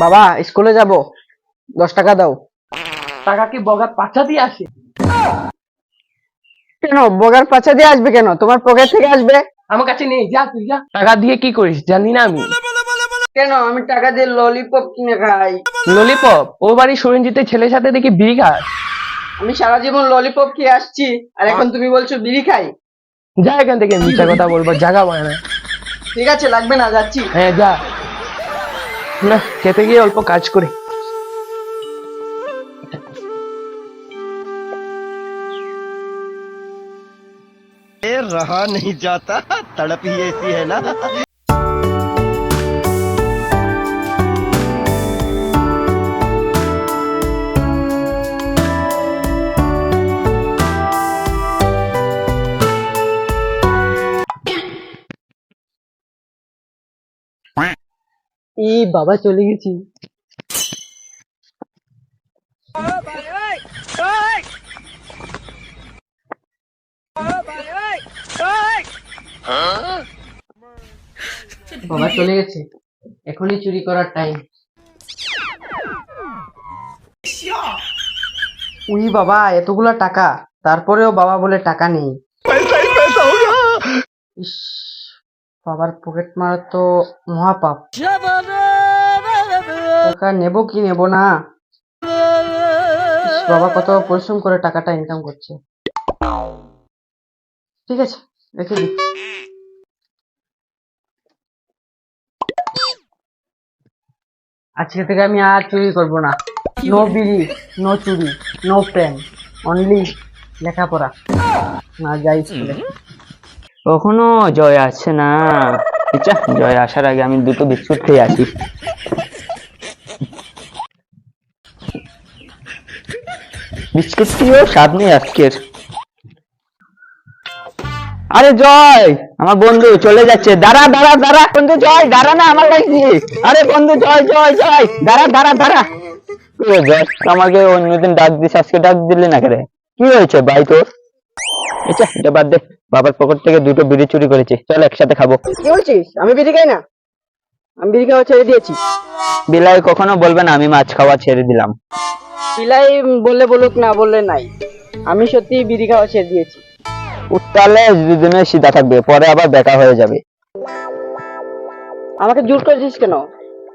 বাবা স্কুলে যাব, 10 টাকা দাও। টাকা কি বগার পাচা দিয়ে আসে? কেন বগার পাছা দিয়ে আসবে কেন? তোমার পকেট থেকে আসবে। আমার কাছে নেই, যা তুই যা। টাকা দিয়ে কি করিস জানি না আমি। কেন? আমি টাকা দিয়ে ললিপপ কিনে খাই। ললিপপ? ও বাড়ি সরঞ্জিতে ছেলের সাথে দেখি বিড়ি খাস। আমি সারা জীবন ললিপপ খেয়ে আসছি, আর এখন তুমি বলছো বিড়ি খাই? যা এখান থেকে, মিথ্যা কথা বলবো, জায়গা পায় না। ঠিক আছে, লাগবে না, যাচ্ছি। হ্যাঁ যা। না, খেতে গিয়ে অল্প কাজ করে। रहा नहीं जाता, तड़प ही ऐसी है ना। বাবা চলে গেছি। বাবা চলে গেছে, এখনই চুরি করার টাইম। উই বাবা, এতগুলা টাকা, তারপরেও বাবা বলে টাকা নেই। ইস, বাবার পকেট মারা তো মহাপাপ। টাকা নেব কি নেব না। ইস, বাবা কত পরিশ্রম করে টাকাটা ইনকাম করছে। ঠিক আছে, রেখে দিই। আজকে থেকে আমি আর চুরি করব না। নো বিড়ি, নো চুরি, নো প্রেম, অনলি লেখাপড়া। না যাই স্কুলে। কখনো জয় আসছে না। আচ্ছা, জয় আসার আগে আমি দুটো বিস্কুট খেয়ে আসি। বিস্কুটটিও স্বাদ নেই আজকের। আরে জয়, আমার বন্ধু চলে যাচ্ছে। দাঁড়া দাঁড়া দাঁড়া বন্ধু, জয় দাঁড়া না, আমার লাগছে। আরে বন্ধু জয় জয় জয়, দাঁড়া দাঁড়া দাঁড়া। কি রে জয়, আমাকে অন্যদিন ডাক দিস, আজকে ডাক দিলি না কেন? কি হয়েছে ভাই তোর? আচ্ছা এটা বাদ দে, বাবার পকেট থেকে দুটো বিড়ি চুরি করেছি, চল একসাথে খাবো। কি বলছিস? আমি বিড়ি খাই না, আমি বিড়ি খাওয়া ছেড়ে দিয়েছি। বিলাই কখনো বলবে না আমি মাছ খাওয়া ছেড়ে দিলাম। বিলাই বললে বলুক, না বললে নাই, আমি সত্যি বিড়ি খাওয়া ছেড়ে দিয়েছি। উত্তালে দুদিনে সিধা থাকবে, পরে আবার বেকা হয়ে যাবে। আমাকে জোর করছিস কেন?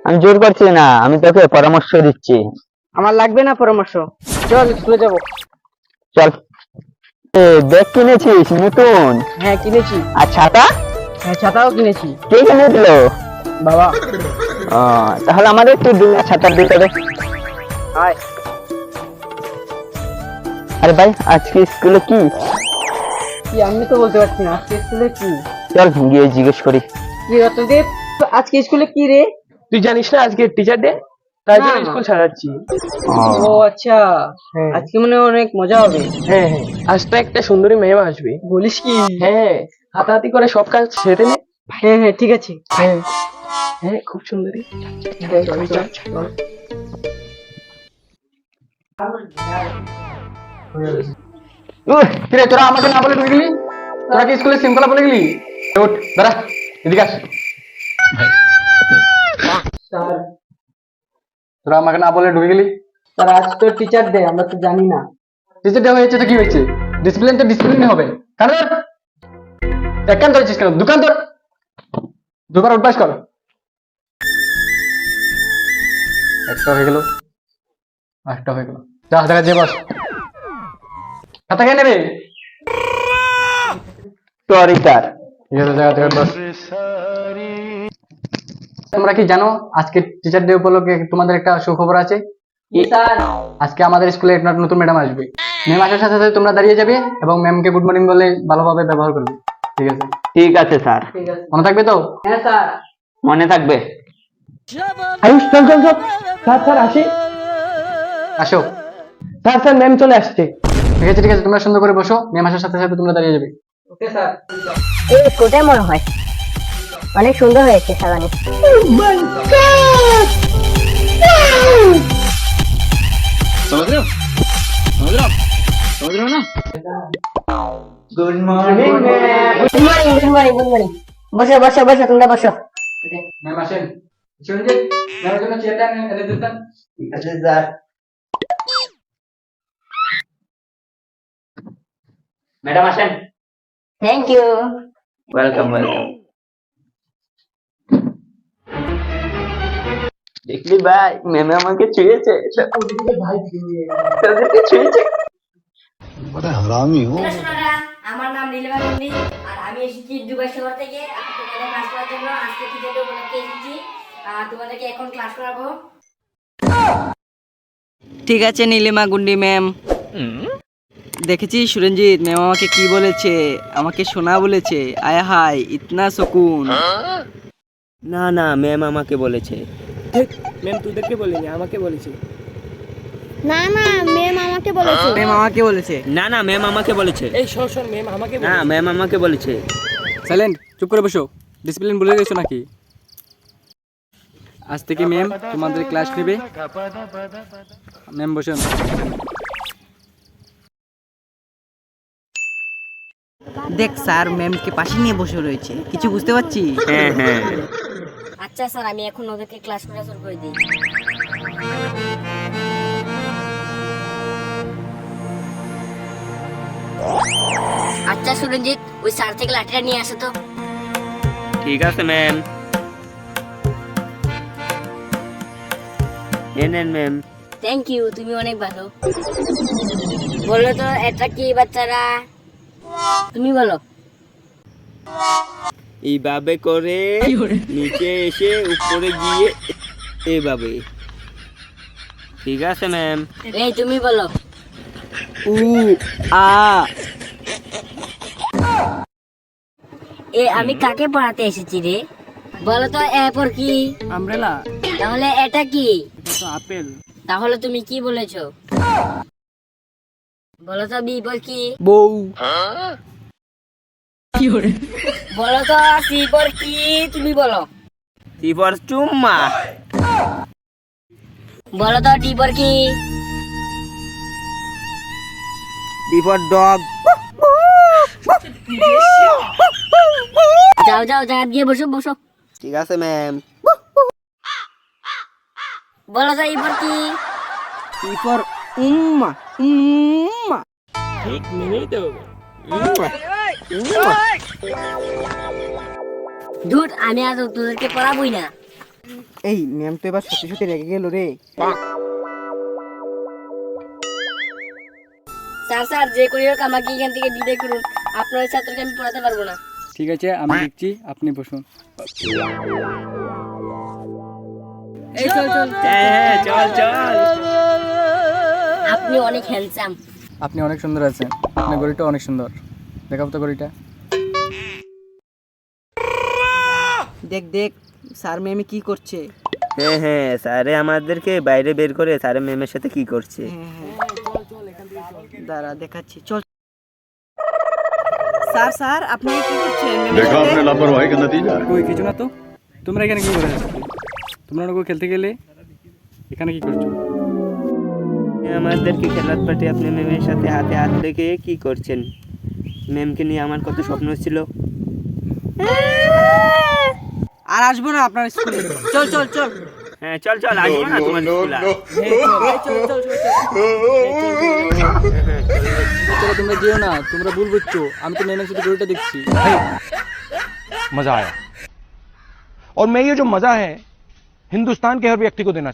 আমি জোর করছি না, আমি তোকে পরামর্শ দিচ্ছি। আমার লাগবে না পরামর্শ, চল স্কুলে যাবো। চল। ব্যাগ কিনেছিস নতুন? হ্যাঁ কিনেছি। আর ছাতা? হ্যাঁ ছাতাও কিনেছি। কে কিনে দিল? বাবা। তাহলে আমাদের একটু ছাতার ভিতরে। আয়। আরে ভাই, আজকে স্কুলে কি? কি আমি তো বলতে পারছি না, আজকে স্কুলে কি? চল গিয়ে জিজ্ঞেস করি। কি রতনদীপ, আজকে স্কুলে কি রে? তুই জানিস না আজকে টিচার ডে, তাই জন্য না। স্কুল ছাড়াচ্ছি। ও আচ্ছা, হ্যাঁ। আজকে মনে হয় অনেক মজা হবে। হ্যাঁ হ্যাঁ, আজ তো একটা সুন্দরী মেয়ে আসবে। বলিস কি? হ্যাঁ, হাতাহাতি করে সব কাজ সেরে নে। হ্যাঁ হ্যাঁ ঠিক আছে। হ্যাঁ হ্যাঁ, খুব সুন্দরী। চল, চল, চল। কিরে তোরা আমাকে না বলে ঢুকে গেলি? তোরা কি স্কুলে সিম্পলা বলে গেলি? ওঠ দাঁড়া, এদিকে আস। স্যার, তোরা আমাকে না বলে ঢুকে গেলি? স্যার আজ তো টিচার ডে, আমরা তো জানি না। টিচার ডে হয়েছে তো কি হয়েছে? ডিসিপ্লিন তো ডিসিপ্লিন হবে। কারণ একান্ত হয়েছিস কেন? দোকান তোর দুবার অভ্যাস কর। একটা হয়ে গেল, একটা হয়ে গেল। যা দেখা যে বস, খাতা কে নেবে? Sorry sir. ঠিক আছে, জায়গা থেকে বস। তোমরা কি জানো আজকে টিচার ডে উপলক্ষে তোমাদের একটা সুখবর আছে? স্যার, আজকে আমাদের স্কুলে একটা নতুন ম্যাডাম আসবে। ম্যাম আসার সাথে সাথে তোমরা দাঁড়িয়ে যাবে এবং ম্যামকে গুড মর্নিং বলে ভালোভাবে ব্যবহার করবে। ঠিক আছে? ঠিক আছে স্যার, ঠিক আছে। মনে থাকবে তো? হ্যাঁ স্যার। মনে থাকবে। আয়ুষ চল চল চল। স্যার স্যার আসি। আসো। স্যার স্যার, ম্যাম চলে আসছে। ঠিক আছে ঠিক আছে, তোমরা সুন্দর করে বসো, ম্যাম আসার সাথে সাথে তোমরা দাঁড়িয়ে যাবে। Okay sir. এই স্কুলটাই মনে হয় অনেক সুন্দর হয়েছে সাজানো। Good morning ma'am. Good morning good morning good morning. বসো বসো বসো, তোমরা বসো। ম্যাম আসেন। চিরঞ্জিত ম্যামের জন্য চেয়ারটা এনে দিতেন। ঠিক আছে স্যার। ম্যাডাম আসেন। Thank you. Welcome welcome. দেখলি ভাই, ম্যামে আমাকে ছুঁয়েছে। তোদেরকে ছুঁয়েছে। শোনারা, আমার নাম নীলিমা নন্দী আর আমি এসেছি দুবাই শহর থেকে তোমাদের ক্লাস করার জন্য। আজকে টিচার ডে উপলক্ষে এসেছি, তোমাদেরকে এখন ক্লাস করাবো। ঠিক আছে নীলিমা গুন্ডি ম্যাম। দেখেছিস সুরঞ্জিত ম্যাম আমাকে কি বলেছে? আমাকে সোনা বলেছে। আয় হায় ইতনা সুকুন। না না, ম্যাম আমাকে বলেছে। ম্যাম তোদেরকে বলিনি, আমাকে বলেছে। না না ম্যাম আমাকে বলেছে। ম্যাম আমাকে বলেছে। না না, ম্যাম আমাকে বলেছে। এই শোন ম্যাম আমাকে না, ম্যাম আমাকে বলেছে। সাইলেন্ট, চুপ করে বসো। ডিসিপ্লিন ভুলে গেছো নাকি? আজ থেকে ম্যাম তোমাদের ক্লাস নেবে। ম্যাম বসুন। দেখ স্যার ম্যামকে পাশে নিয়ে বসে রয়েছে, কিছু বুঝতে পারছি? হ্যাঁ হ্যাঁ। আচ্ছা স্যার, আমি এখন ওদেরকে ক্লাস করা শুরু করে দিই। আচ্ছা সুরঞ্জিত, ওই স্যার থেকে লাঠিটা নিয়ে আসো তো। ঠিক আছে ম্যাম। নেন ম্যাম। থ্যাংক ইউ, তুমি অনেক ভালো। বলো তো এটা কি বাচ্চারা? তুমি বলো। এইভাবে করে নিচে এসে উপরে গিয়ে এইভাবে। ঠিক আছে ম্যাম। এই তুমি বলো। উ আ এ আমি কাকে পড়াতে এসেছি রে? বলো তো এ পর কি? আমব্রেলা। তাহলে এটা কি? এটা তো আপেল। তাহলে তুমি কি বলেছো? বলো তো বি পর কি? বউ। বলো তো সি পর কি? তুমি বলো। এবার চুম্মা। বলো তো ডি পর কি? এবার ডগ। যাও যাও, জায়গা গিয়ে বসো বসো। ঠিক আছে ম্যাম। বলো তো ই পর কি? এরপর উম্মা উম্মা। ঠিক মেনেই তো। ধুর, আমি আজ তোদেরকে পড়াবই না। এই ম্যাম তো এবার সত্যি সত্যি রেগে গেল রে। স্যার স্যার, যে করি হোক আমাকে এখান থেকে বিদায় করুন। আপনার ছাত্রকে আমি পড়াতে পারবো না। ঠিক আছে, আমি দেখছি, আপনি বসুন। এই চল চল। হ্যাঁ চল চল। আপনি অনেক হ্যান্ডসাম। আপনি অনেক সুন্দর আছেন। আপনার গড়িটা অনেক সুন্দর। দেখাবো তো গড়িটা। দেখ দেখ স্যার ম্যামে কি করছে। হ্যাঁ হ্যাঁ, স্যারে আমাদেরকে বাইরে বের করে স্যারে ম্যামের সাথে কি করছে। দাঁড়া দেখাচ্ছি, চল। স্যার স্যার আপনি কি করছেন? देखा आपने लापरवाही का नतीजा है। কই কিছু না তো। তোমরা এখানে কি করে আছো? তোমরা ওকে খেলতে গেলে এখানে কি করছো? আমাদেরকে খেলার পার্টি আপনি ম্যামের সাথে হাতে হাত রেখে কি করছেন? ম্যামকে নিয়ে আমার কত স্বপ্ন ছিল। আর আসবো না আপনার স্কুলে। চল চল চল। হ্যাঁ চল চল, আসবো না তোমার স্কুলে। চলো তোমরা যেও না, তোমরা ভুল বুঝছো। আমি তো ম্যামের সাথে গড়িটা দেখছি। मजा आया और मैं ये जो मजा है हिंदुस्तान के हर व्यक्ति को देना